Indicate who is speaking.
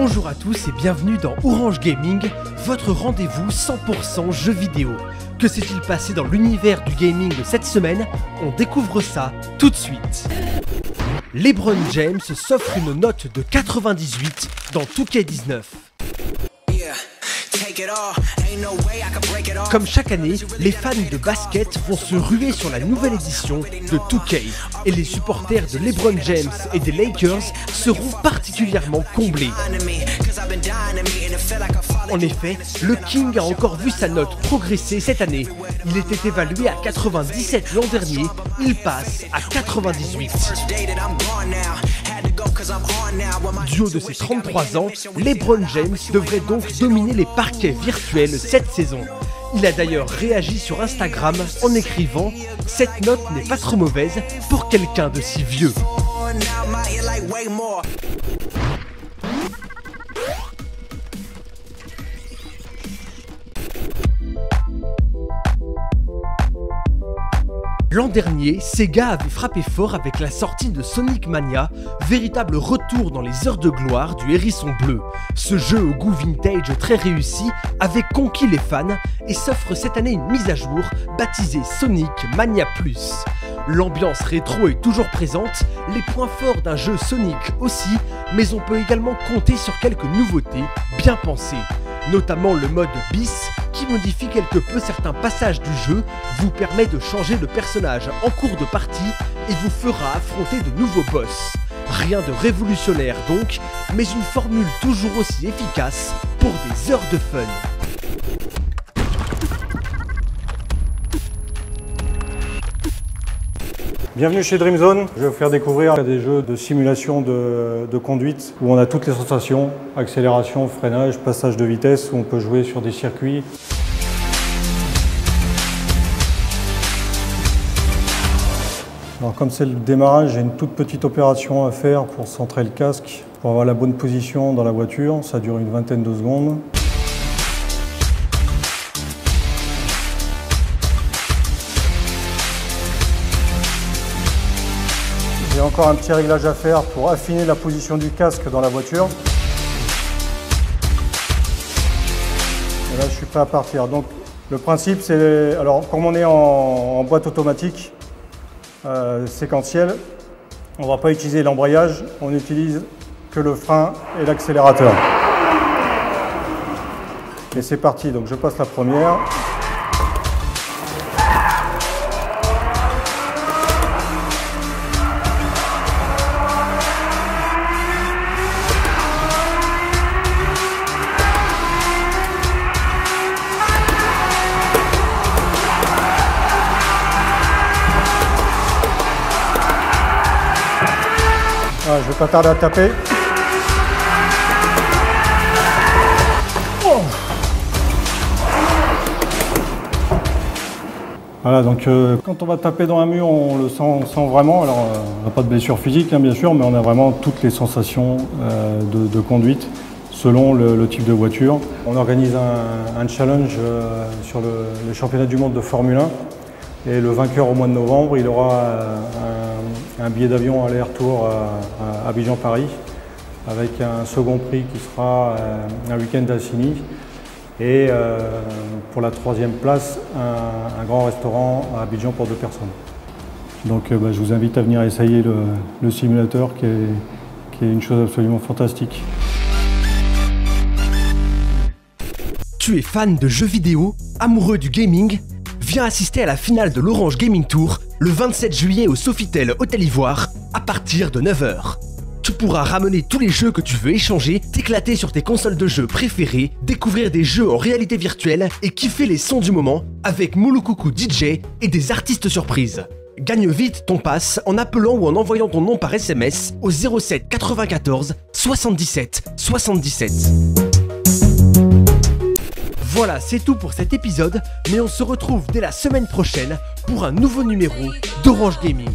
Speaker 1: Bonjour à tous et bienvenue dans Orange Gaming, votre rendez-vous 100% jeux vidéo. Que s'est-il passé dans l'univers du gaming de cette semaine? On découvre ça tout de suite. LeBron James s'offre une note de 98 dans 2K19. Comme chaque année, les fans de basket vont se ruer sur la nouvelle édition de 2K et les supporters de LeBron James et des Lakers seront particulièrement comblés. En effet, le King a encore vu sa note progresser cette année. Il était évalué à 97 l'an dernier, il passe à 98. Du haut de ses 33 ans, LeBron James devrait donc dominer les parquets virtuels cette saison. Il a d'ailleurs réagi sur Instagram en écrivant « Cette note n'est pas trop mauvaise pour quelqu'un de si vieux ». L'an dernier, Sega avait frappé fort avec la sortie de Sonic Mania, véritable retour dans les heures de gloire du hérisson bleu. Ce jeu au goût vintage très réussi avait conquis les fans et s'offre cette année une mise à jour baptisée Sonic Mania Plus. L'ambiance rétro est toujours présente, les points forts d'un jeu Sonic aussi, mais on peut également compter sur quelques nouveautés bien pensées. Notamment le mode bis qui modifie quelque peu certains passages du jeu, vous permet de changer de personnage en cours de partie et vous fera affronter de nouveaux boss. Rien de révolutionnaire donc, mais une formule toujours aussi efficace pour des heures de fun.
Speaker 2: Bienvenue chez Dreamzone, je vais vous faire découvrir des jeux de simulation de conduite où on a toutes les sensations, accélération, freinage, passage de vitesse, où on peut jouer sur des circuits. Alors comme c'est le démarrage, j'ai une toute petite opération à faire pour centrer le casque, pour avoir la bonne position dans la voiture, ça dure une vingtaine de secondes. J'ai encore un petit réglage à faire pour affiner la position du casque dans la voiture. Et là, je suis prêt à partir. Donc, le principe, c'est... Alors, comme on est en boîte automatique séquentielle, on ne va pas utiliser l'embrayage, on n'utilise que le frein et l'accélérateur. Et c'est parti. Donc, je passe la première. Voilà, je ne vais pas tarder à taper. Oh, voilà, donc quand on va taper dans un mur, on le sent vraiment. Alors, on n'a pas de blessure physique, hein, bien sûr, mais on a vraiment toutes les sensations de conduite selon le type de voiture. On organise un challenge sur le championnat du monde de Formule 1. Et le vainqueur au mois de novembre, il aura un billet d'avion aller-retour à Abidjan-Paris avec un second prix qui sera un week-end à Signy et pour la troisième place, un grand restaurant à Abidjan pour 2 personnes. Donc je vous invite à venir essayer le simulateur qui est une chose absolument fantastique.
Speaker 1: Tu es fan de jeux vidéo, amoureux du gaming? Viens assister à la finale de l'Orange Gaming Tour le 27 juillet au Sofitel Hôtel Ivoire à partir de 9 h. Tu pourras ramener tous les jeux que tu veux échanger, t'éclater sur tes consoles de jeux préférées, découvrir des jeux en réalité virtuelle et kiffer les sons du moment avec Mouloukoukou DJ et des artistes surprises. Gagne vite ton pass en appelant ou en envoyant ton nom par SMS au 07 94 77 77. Voilà, c'est tout pour cet épisode, mais on se retrouve dès la semaine prochaine pour un nouveau numéro d'Orange Gaming.